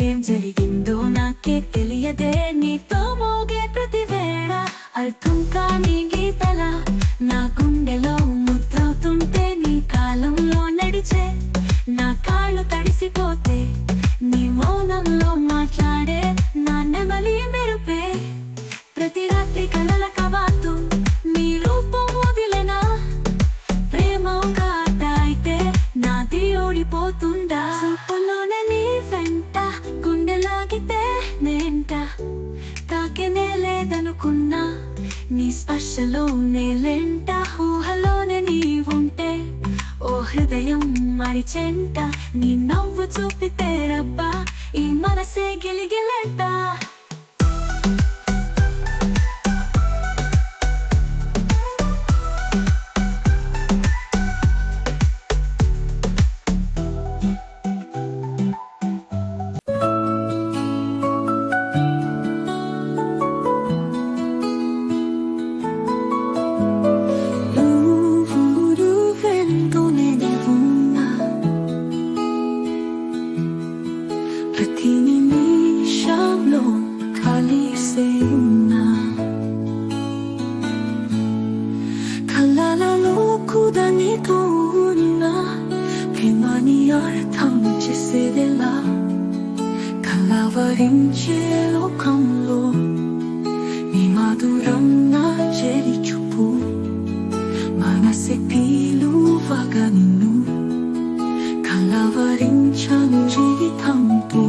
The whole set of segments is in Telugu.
ఏం జరిగిందో నాకే తెలియదే, నీతో మోగే ప్రతి వేళ అర్థం కాని గీతల నా గుండెలో ముద్దవుతుంటే, నీ కాలంలో నడిచే నా కాళ్ళు తడిసిపోతే, నీ మౌనంలో మాట్లాడే నా నెమలి మెరుపే, ప్రతి రాత్రి కలల కవాతు నీ రూపం వదిలేనా, ప్రేమ ఒక ఆట అయితే నాది ఓడిపోతుందా, చూపులోనే నీ వెంట గుండెలాగితే నేంట, తాకినే లేదనుకున్నా నీ స్పర్శలో నేలెంట, ఊహలోనే నీవుంటే ఓ హృదయం మరిచెంట, నీ నవ్వు చూపితే రబ్బా ఈ మనసే గిలిగిలంట. ప్రతి నిమిషంలో కలిసే ఉన్నా, కళ్ళలో కూడా నీతో ఉన్నా, ప్రేమని అర్థం చేసేదెలా, కలవరించే లోకంలో నీ మధురం నా చెరి చూపు, మనసే పిలువగా నిన్ను కలవరించను జీవితంతో,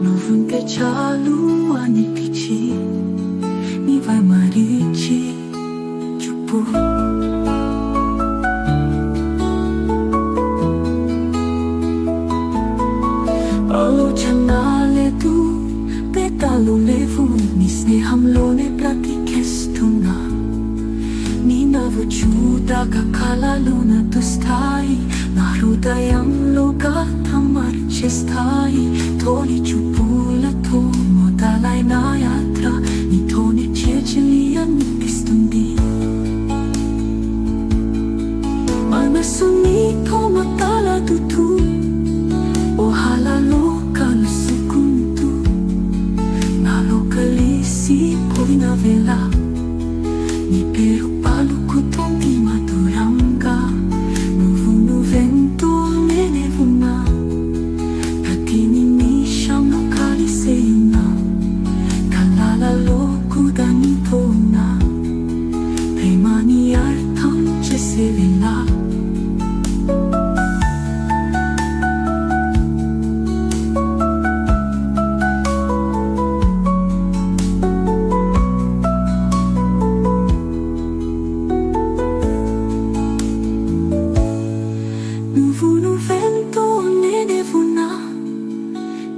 నువ్వుంటే చాలు అనిపించి నీవై మరిచి చూపు. ఆలోచన లేదు, భేదాలు లేవు, నీ స్నేహంలోనే బ్రతికేస్తున్నా, నీ నవ్వు చూడగా కళలు నడుస్తాయి, నా హృదయంలో గాథం మార్చేస్తాయి, తోని చూపులతో మొదలైన యాత్ర నీతోనే చేర్చలి అనిపిస్తుంది, మనసు నీతో మొదలదుతూ ఊహలలో కలుసుకుంటూ, నాలో కలిసిపోయిన వేళ నీ పేరు పలుకుతుంది మధురంగా, నువ్వెంతో నేనే ఉన్నా, ప్రతి నిమిషంలో కలిసే ఉన్నా, కళ్ళలో కూడా నీతో ఉన్నా, ప్రేమని అర్థం చేసేవేళ. నువ్వెంతో నేనే ఉన్నా,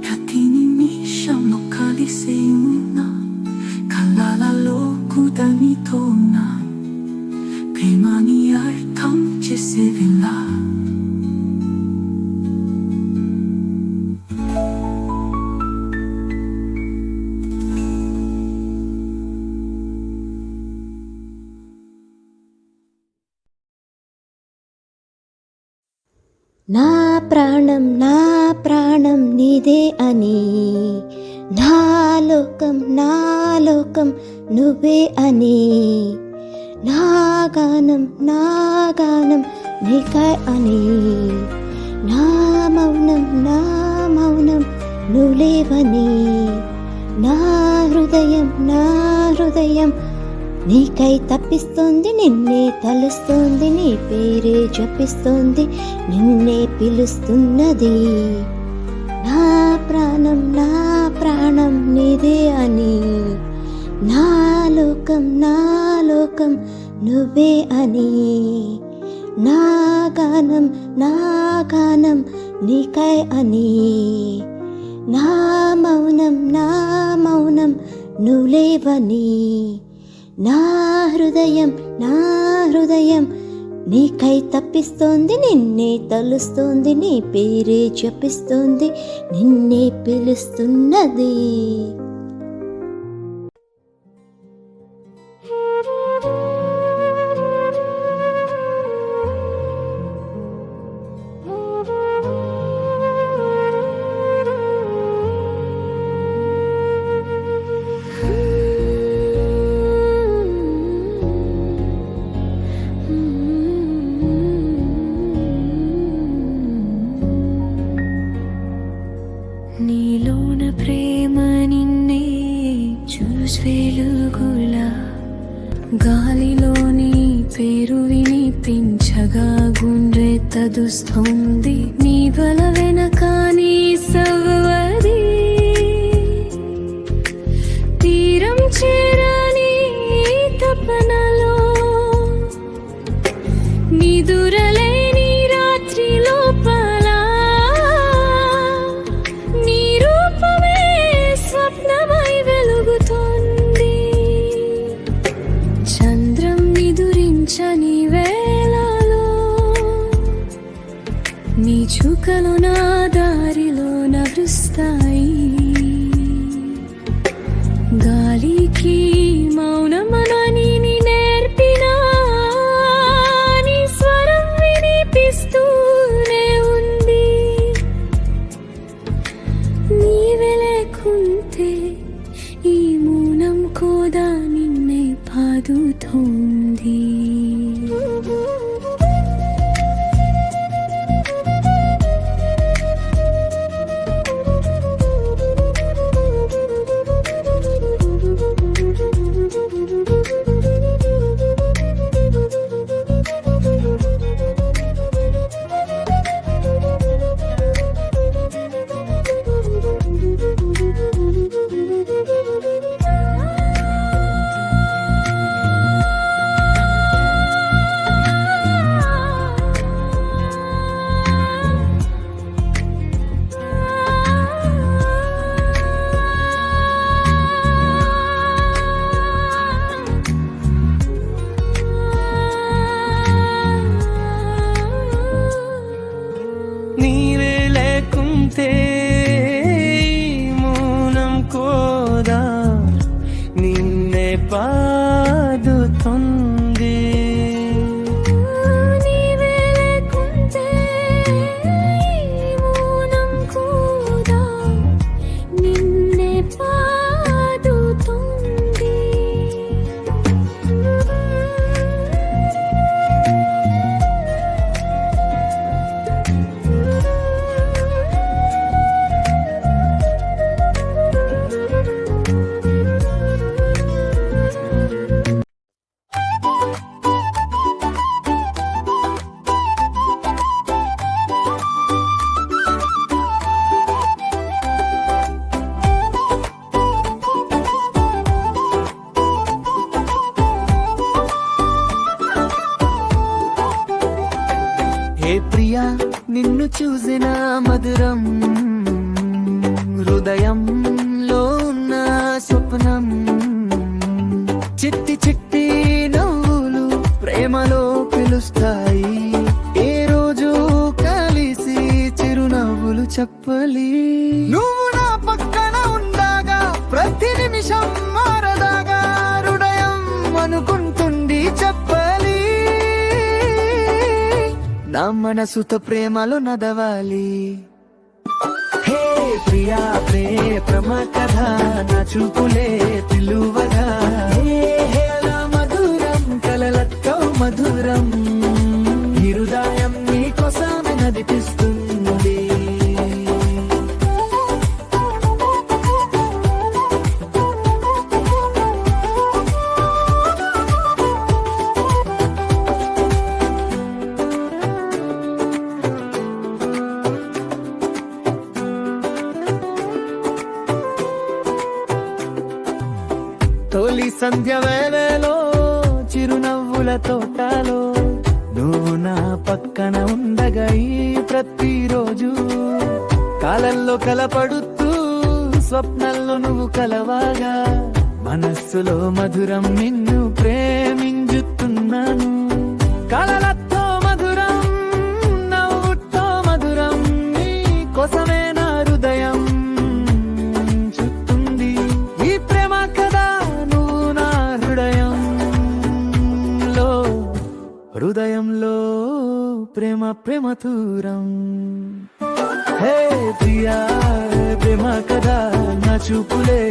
ప్రతి నిమిషంలో కలిసే ఉన్నా, కళ్ళలో కూడా నీతో ఉన్నా, ప్రేమని అర్థం చేసేవేళ. నా ప్రాణం నీదే అని, నా లోకం నువ్వే అని, నా గానం నీకై అని, నా మౌనం నువ్వు లేవని, నా హృదయం నీకై తప్పిస్తోంది, నిన్నే తలుస్తోంది, నీ పేరే జపిస్తోంది, నిన్నే పిలుస్తున్నది, నా ప్రాణం నీదే అని, నా లోకం నువ్వే అని, నా గానం నీకై అని, నా మౌనం నువ్వు లేవని, నా హృదయం నీకై తప్పిస్తోంది, నిన్నే తలుస్తోంది, నీ పేరే జపిస్తోంది, నిన్నే పిలుస్తున్నది. నీలోన ప్రేమ నిన్నే చూసేలుగులా గాలిలోని పేరు వినిపించగా గుండె తదుస్తుంది నీ బల వెనకాని సవ్వది తీరం చేరని తపనలో నిదురలేని రాత్రి లోపల నీ రూపమే స్వప్నమై వెలుగుతోంది చంద్రం నిదురించని వేళలో నీ చుక్కలు నా దారిలో నవ్వుస్తాయి గాలికి మౌనమనని నేర్పిన నీ స్వరం వినిపిస్తూనే ఉంది నీవే లేకుంటే ఈ మౌనం కూడా నిన్నే పాదుతోంది నీవే లేకుంటే మౌనం కోదా నిన్నే పాదుతుంది నీవే లేకుంటే మౌనం కూడా నిన్నే పాదుతుంది హే ప్రియా నిన్ను చూసిన మధురం హృదయంలో ఉన్న స్వప్నం చిట్టి చిట్టి నవ్వులు ప్రేమలో పిలుస్తాయి ఏ రోజు కలిసి చిరునవ్వులు చెప్పలి నువ్వు నా పక్కన ఉండగా ప్రతి నిమిషం మారదాగా హృదయం అనుకుంటుంది చెప్పలి నా మనసుతో ప్రేమలో నదవాలి హే ప్రియా ప్రేమ కథ నా చూపులే పిలువగా హే హేళ మధురం కలలతో మధురం ఈ హృదయం నీ కోసమే నడిపిస్తుంది తొలి సంధ్య వేళలో చిరునవ్వుల తోటలో నువ్వు నా పక్కన ఉండగా ఈ ప్రతిరోజు కాలంలో కలపడుతూ స్వప్నంలో నువ్వు కలవాగా మనస్సులో మధురం నిన్ను ప్రేమించుతున్నాను కలలతో మధురం నవ్వుతో మధురం నీ కోసమే నా హృదయం చుట్టుంది ఈ ప్రేమ కదా నువ్వు నా హృదయంలో ప్రేమ ప్రేమతూరం హే ప్రియా ప్రేమ కదా నా చూపులే